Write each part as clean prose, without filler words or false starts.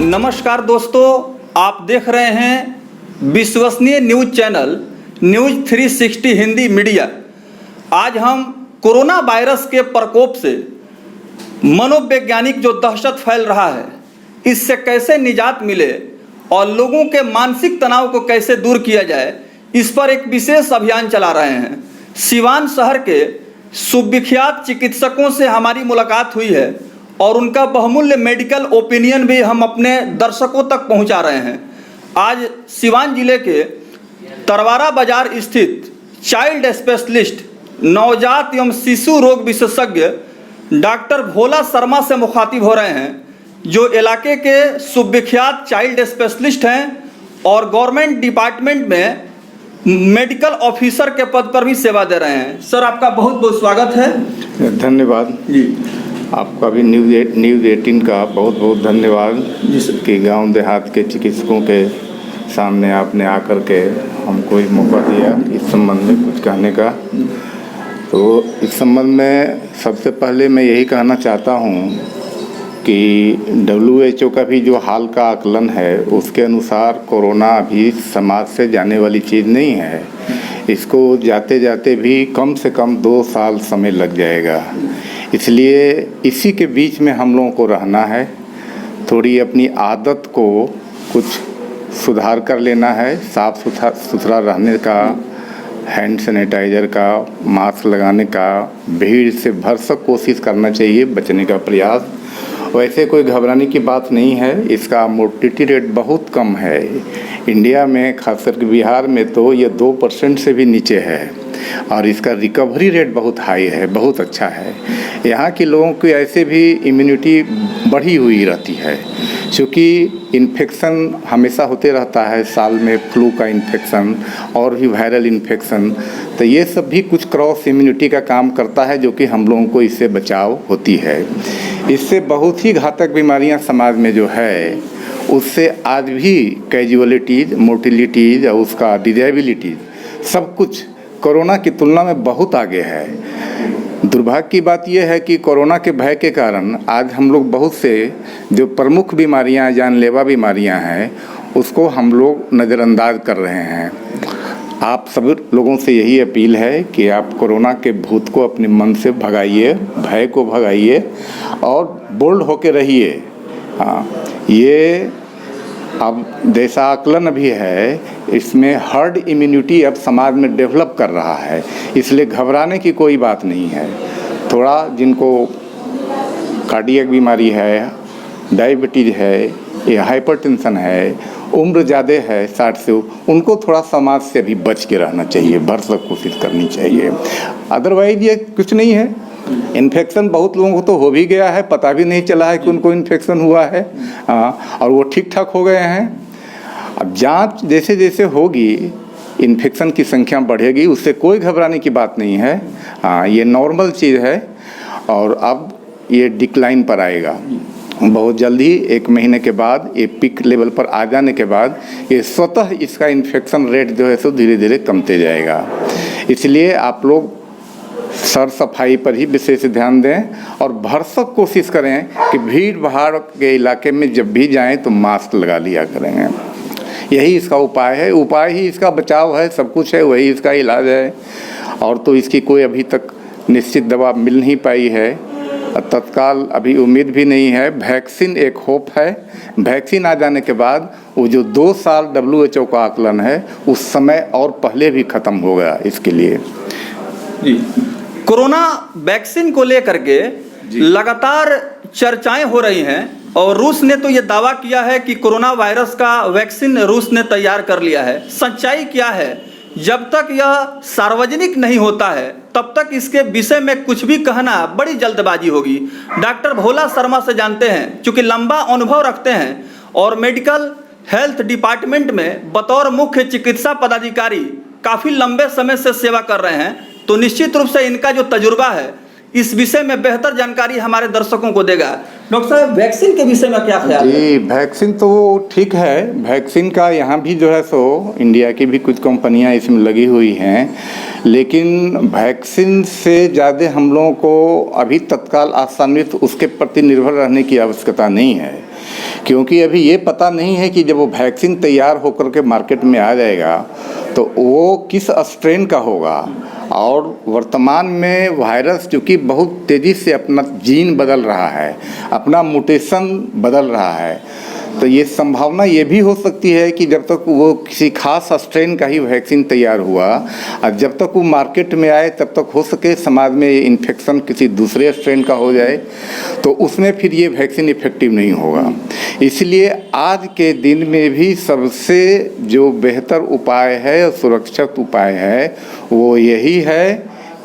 नमस्कार दोस्तों, आप देख रहे हैं विश्वसनीय news channel news 360 Hindi media. आज हम कोरोना वायरस के प्रकोप से मनोवैज्ञानिक जो दहशत फैल रहा है, इससे कैसे निजात मिले और लोगों के मानसिक तनाव को कैसे दूर किया जाए, इस पर एक विशेष अभियान चला रहे हैं। सिवान शहर के सुविख्यात चिकित्सकों से हमारी मुलाकात हुई है और उनका बहुमूल्य मेडिकल ओपिनियन भी हम अपने दर्शकों तक पहुंचा रहे हैं। आज सिवान जिले के तरवारा बाजार स्थित चाइल्ड स्पेशलिस्ट नवजात एवं शिशु रोग विशेषज्ञ डॉक्टर भोला शर्मा से मुखातिब हो रहे हैं, जो इलाके के सुविख्यात चाइल्ड स्पेशलिस्ट हैं और गवर्नमेंट डिपार्टमेंट में मेडिकल ऑफिसर के पद पर भी सेवा दे रहे हैं। सर, आपका बहुत बहुत स्वागत है। धन्यवाद जी। आपका भी न्यूज़ 18 का बहुत बहुत धन्यवाद कि गांव देहात के चिकित्सकों के सामने आपने आकर के हमको एक मौका दिया इस संबंध में कुछ कहने का। तो इस संबंध में सबसे पहले मैं यही कहना चाहता हूं कि WHO का भी जो हाल का आकलन है, उसके अनुसार कोरोना अभी समाज से जाने वाली चीज़ नहीं है। इसको जाते जाते भी कम से कम 2 साल समय लग जाएगा। इसलिए इसी के बीच में हम लोगों को रहना है, थोड़ी अपनी आदत को कुछ सुधार कर लेना है, साफ़ सुथरा रहने का, हैंड सैनिटाइज़र का, मास्क लगाने का, भीड़ से भरसक कोशिश करना चाहिए बचने का प्रयास। वैसे कोई घबराने की बात नहीं है, इसका मोर्टिलिटी रेट बहुत कम है। इंडिया में खासकर के बिहार में तो ये 2% से भी नीचे है और इसका रिकवरी रेट बहुत हाई है, बहुत अच्छा है। यहाँ के लोगों की ऐसे भी इम्यूनिटी बढ़ी हुई रहती है, क्योंकि इन्फेक्शन हमेशा होते रहता है, साल में फ्लू का इन्फेक्शन और भी वायरल इन्फेक्शन, तो ये सब भी कुछ क्रॉस इम्यूनिटी का काम करता है, जो कि हम लोगों को इससे बचाव होती है। इससे बहुत ही घातक बीमारियां समाज में जो है, उससे आज भी कैजुअलिटीज़, मोर्टिलिटीज़ और उसका डिजेबिलिटीज़ सब कुछ कोरोना की तुलना में बहुत आगे है। दुर्भाग्य की बात यह है कि कोरोना के भय के कारण आज हम लोग बहुत से जो प्रमुख बीमारियां, जानलेवा बीमारियां हैं, उसको हम लोग नज़रअंदाज कर रहे हैं। आप सभी लोगों से यही अपील है कि आप कोरोना के भूत को अपने मन से भगाइए, भय को भगाइए और बोल्ड होके रहिए। हाँ, ये अब जैसा आकलन भी है, इसमें हर्ड इम्यूनिटी अब समाज में डेवलप कर रहा है, इसलिए घबराने की कोई बात नहीं है। थोड़ा जिनको कार्डियक बीमारी है, डायबिटीज़ है या हाइपरटेंशन है, उम्र ज़्यादा है 60 से, उनको थोड़ा समाज से भी बच के रहना चाहिए, भरसक कोशिश करनी चाहिए। अदरवाइज ये कुछ नहीं है। इन्फेक्शन बहुत लोगों को तो हो भी गया है, पता भी नहीं चला है कि उनको इन्फेक्शन हुआ है, और वो ठीक ठाक हो गए हैं। अब जांच जैसे जैसे होगी, इन्फेक्शन की संख्या बढ़ेगी, उससे कोई घबराने की बात नहीं है। ये नॉर्मल चीज़ है और अब ये डिक्लाइन पर आएगा बहुत जल्दी। 1 महीने के बाद ये पीक लेवल पर आ जाने के बाद ये स्वतः इसका इन्फेक्शन रेट जो है सो धीरे धीरे कमते जाएगा। इसलिए आप लोग सर सफाई पर ही विशेष ध्यान दें और भरसक कोशिश करें कि भीड़ भाड़ के इलाके में जब भी जाएं तो मास्क लगा लिया करेंगे। यही इसका उपाय है, उपाय ही इसका बचाव है, सब कुछ है, वही इसका इलाज है। और तो इसकी कोई अभी तक निश्चित दवा मिल नहीं पाई है, तत्काल अभी उम्मीद भी नहीं है। वैक्सीन एक होप है, वैक्सीन आ जाने के बाद वो जो 2 साल WHO का आकलन है, उस समय और पहले भी ख़त्म होगा। इसके लिए जी, कोरोना वैक्सीन को लेकर के लगातार चर्चाएं हो रही हैं और रूस ने तो ये दावा किया है कि कोरोना वायरस का वैक्सीन रूस ने तैयार कर लिया है। सच्चाई क्या है? जब तक यह सार्वजनिक नहीं होता है, तब तक इसके विषय में कुछ भी कहना बड़ी जल्दबाजी होगी। डॉक्टर भोला शर्मा से जानते हैं, चूँकि लंबा अनुभव रखते हैं और मेडिकल हेल्थ डिपार्टमेंट में बतौर मुख्य चिकित्सा पदाधिकारी काफ़ी लंबे समय से सेवा कर रहे हैं, तो निश्चित रूप से इनका जो तजुर्बा है इस विषय में बेहतर जानकारी हमारे दर्शकों को देगा। डॉक्टर साहब, वैक्सीन के विषय में क्या ख्याल है? जी, वैक्सीन तो ठीक है। वैक्सीन का यहाँ भी जो है सो इंडिया की भी कुछ कंपनियाँ इसमें लगी हुई हैं, लेकिन वैक्सीन से ज़्यादा हम लोगों को अभी तत्काल आसान्वित उसके प्रति निर्भर रहने की आवश्यकता नहीं है, क्योंकि अभी ये पता नहीं है कि जब वो वैक्सीन तैयार होकर के मार्केट में आ जाएगा तो वो किस स्ट्रेन का होगा। और वर्तमान में वायरस चूँकि बहुत तेज़ी से अपना जीन बदल रहा है, अपना म्यूटेशन बदल रहा है, तो ये संभावना ये भी हो सकती है कि जब तक वो किसी खास स्ट्रेन का ही वैक्सीन तैयार हुआ और जब तक वो मार्केट में आए तब तक हो सके समाज में ये इन्फेक्शन किसी दूसरे स्ट्रेन का हो जाए, तो उसमें फिर ये वैक्सीन इफेक्टिव नहीं होगा। इसलिए आज के दिन में भी सबसे जो बेहतर उपाय है और सुरक्षित उपाय है वो यही है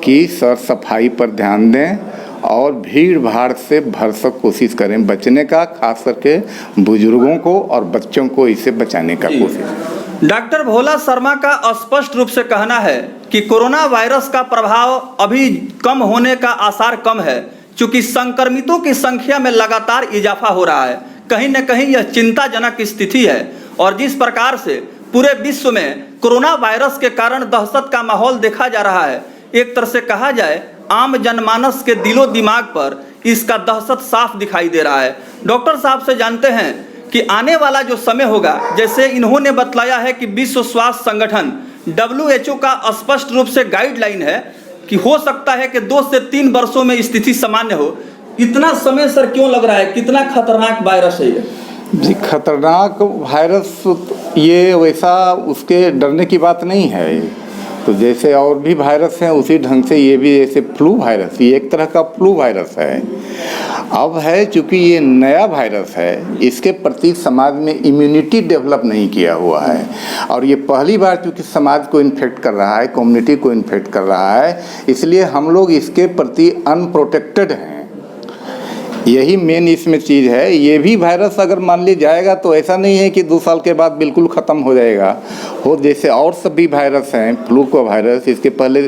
कि साफ सफाई पर ध्यान दें और भीड़ भाड़ से भरसक कोशिश करें बचने का, खास करके बुजुर्गों को और बच्चों को इसे बचाने का कोशिश। डॉक्टर भोला शर्मा का स्पष्ट रूप से कहना है कि कोरोना वायरस का प्रभाव अभी कम होने का आसार कम है, क्योंकि संक्रमितों की संख्या में लगातार इजाफा हो रहा है। कहीं न कहीं यह चिंताजनक स्थिति है और जिस प्रकार से पूरे विश्व में कोरोना वायरस के कारण दहशत का माहौल देखा जा रहा है, एक तरह से कहा जाए आम जनमानस के दिलो दिमाग पर इसका दहशत साफ दिखाई दे रहा है। डॉक्टर साहब से जानते हैं कि आने वाला जो समय होगा, जैसे इन्होंने बतलाया है कि विश्व स्वास्थ्य संगठन WHO का स्पष्ट रूप से गाइडलाइन है कि हो सकता है कि 2 से 3 वर्षों में स्थिति सामान्य हो। इतना समय सर क्यों लग रहा है? कितना खतरनाक वायरस है ये? जी, खतरनाक वायरस ये वैसा उसके डरने की बात नहीं है। तो जैसे और भी वायरस हैं उसी ढंग से ये भी जैसे फ्लू वायरस, ये एक तरह का फ्लू वायरस है। अब है चूँकि ये नया वायरस है, इसके प्रति समाज में इम्यूनिटी डेवलप नहीं किया हुआ है और ये पहली बार चूँकि समाज को इन्फेक्ट कर रहा है, कम्युनिटी को इन्फेक्ट कर रहा है, इसलिए हम लोग इसके प्रति अनप्रोटेक्टेड हैं। यही मेन इसमें चीज़ है। ये भी वायरस अगर मान ली जाएगा तो ऐसा नहीं है कि 2 साल के बाद बिल्कुल ख़त्म हो जाएगा। हो जैसे और सभी वायरस हैं, फ्लू का वायरस, इसके पहले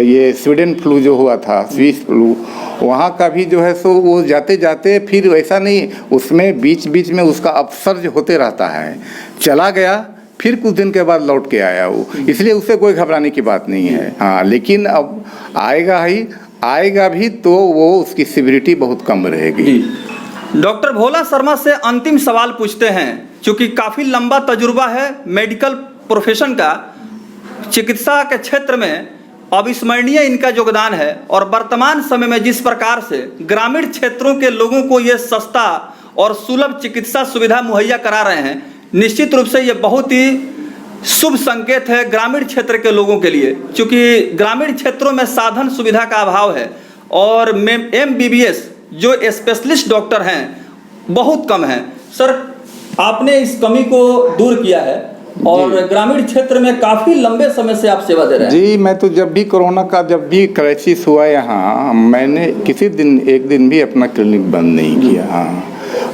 ये स्वीडन फ्लू जो हुआ था, स्विस फ्लू, वहाँ का भी जो है सो वो जाते जाते फिर वैसा नहीं, उसमें बीच बीच में उसका अपसर्ज होते रहता है, चला गया फिर कुछ दिन के बाद लौट के आया वो, इसलिए उससे कोई घबराने की बात नहीं है। हाँ, लेकिन अब आएगा भी तो वो उसकी सिविरिटी बहुत कम रहेगी। डॉक्टर भोला शर्मा से अंतिम सवाल पूछते हैं, क्योंकि काफ़ी लंबा तजुर्बा है मेडिकल प्रोफेशन का, चिकित्सा के क्षेत्र में अविस्मरणीय इनका योगदान है और वर्तमान समय में जिस प्रकार से ग्रामीण क्षेत्रों के लोगों को ये सस्ता और सुलभ चिकित्सा सुविधा मुहैया करा रहे हैं, निश्चित रूप से ये बहुत ही शुभ संकेत है ग्रामीण क्षेत्र के लोगों के लिए, क्योंकि ग्रामीण क्षेत्रों में साधन सुविधा का अभाव है और MBBS जो स्पेशलिस्ट डॉक्टर हैं बहुत कम हैं। सर, आपने इस कमी को दूर किया है और ग्रामीण क्षेत्र में काफ़ी लंबे समय से आप सेवा दे रहे हैं। जी, मैं तो जब भी कोरोना का जब भी क्राइसिस हुआ यहाँ, मैंने किसी दिन एक दिन भी अपना क्लिनिक बंद नहीं किया।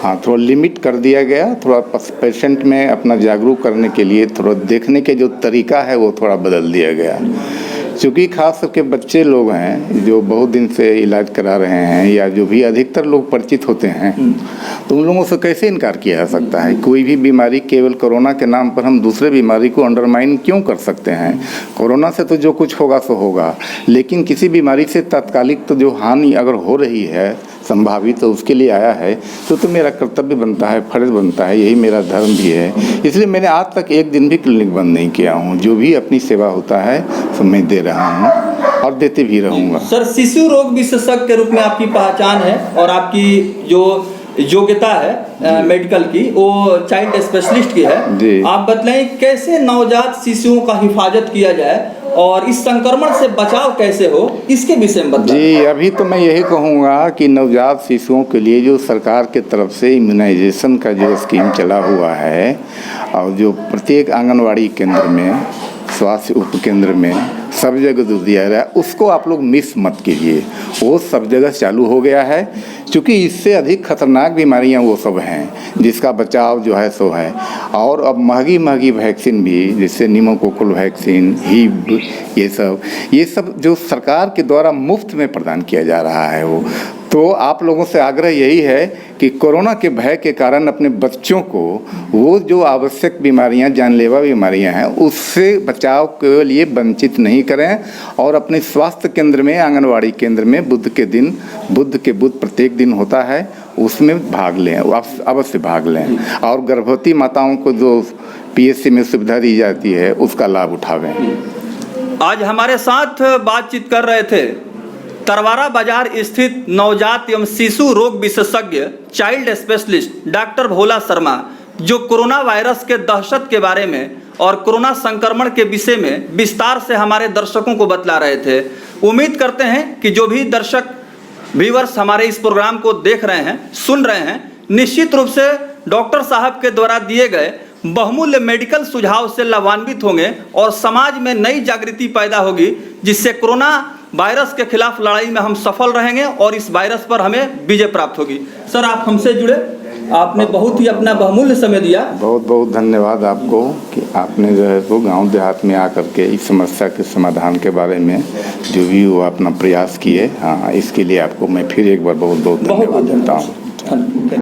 हाँ, थोड़ा लिमिट कर दिया गया, थोड़ा पेशेंट में अपना जागरूक करने के लिए थोड़ा देखने के जो तरीका है वो थोड़ा बदल दिया गया। क्योंकि खास करके बच्चे लोग हैं जो बहुत दिन से इलाज करा रहे हैं या जो भी अधिकतर लोग परिचित होते हैं, तो उन लोगों से कैसे इनकार किया जा सकता है? कोई भी बीमारी केवल कोरोना के नाम पर हम दूसरे बीमारी को अंडरमाइन क्यों कर सकते हैं? कोरोना से तो जो कुछ होगा सो होगा, लेकिन किसी बीमारी से तात्कालिक तो जो हानि अगर हो रही है संभावित, तो उसके लिए आया है तो मेरा कर्तव्य बनता है, फर्ज बनता है, यही मेरा धर्म भी है। इसलिए मैंने आज तक एक दिन भी क्लिनिक बंद नहीं किया हूँ। जो भी अपनी सेवा होता है तो मैं दे रहा हूँ और देते भी रहूँगा। सर, शिशु रोग विशेषज्ञ के रूप में आपकी पहचान है और आपकी जो योग्यता है मेडिकल की वो चाइल्ड स्पेशलिस्ट की है। आप बतलाएं कैसे नवजात शिशुओं का हिफाजत किया जाए और इस संक्रमण से बचाव कैसे हो, इसके विषय में बताएं। जी, अभी तो मैं यही कहूँगा कि नवजात शिशुओं के लिए जो सरकार के तरफ से इम्यूनाइजेशन का जो स्कीम चला हुआ है और जो प्रत्येक आंगनवाड़ी केंद्र में, स्वास्थ्य उपकेंद्र में सब जगह जो दिया रहा है, उसको आप लोग मिस मत कीजिए। वो सब जगह चालू हो गया है, क्योंकि इससे अधिक खतरनाक बीमारियां वो सब हैं जिसका बचाव जो है सो है। और अब महंगी वैक्सीन भी, जैसे निमोकोकल वैक्सीन, हिब, ये सब जो सरकार के द्वारा मुफ्त में प्रदान किया जा रहा है, वो तो आप लोगों से आग्रह यही है कि कोरोना के भय के कारण अपने बच्चों को वो जो आवश्यक बीमारियां, जानलेवा बीमारियां हैं, उससे बचाव के लिए वंचित नहीं करें और अपने स्वास्थ्य केंद्र में, आंगनवाड़ी केंद्र में बुध के बुध प्रत्येक दिन होता है, उसमें भाग लें, अवश्य भाग लें। और गर्भवती माताओं को जो पीएचसी में सुविधा दी जाती है उसका लाभ उठावें। आज हमारे साथ बातचीत कर रहे थे तरवारा बाजार स्थित नवजात एवं शिशु रोग विशेषज्ञ चाइल्ड स्पेशलिस्ट डॉक्टर भोला शर्मा, जो कोरोना वायरस के दहशत के बारे में और कोरोना संक्रमण के विषय में विस्तार से हमारे दर्शकों को बतला रहे थे। उम्मीद करते हैं कि जो भी दर्शक व्यूअर्स हमारे इस प्रोग्राम को देख रहे हैं, सुन रहे हैं, निश्चित रूप से डॉक्टर साहब के द्वारा दिए गए बहुमूल्य मेडिकल सुझाव से लाभान्वित होंगे और समाज में नई जागृति पैदा होगी, जिससे कोरोना वायरस के खिलाफ लड़ाई में हम सफल रहेंगे और इस वायरस पर हमें विजय प्राप्त होगी। सर, आप हमसे जुड़े, आपने बहुत ही अपना बहुमूल्य समय दिया। बहुत बहुत धन्यवाद आपको कि आपने जो है वो गांव देहात में आकर के इस समस्या के समाधान के बारे में जो भी वो अपना प्रयास किए। हाँ, इसके लिए आपको मैं फिर एक बार बहुत बहुत धन्यवाद देता हूँ।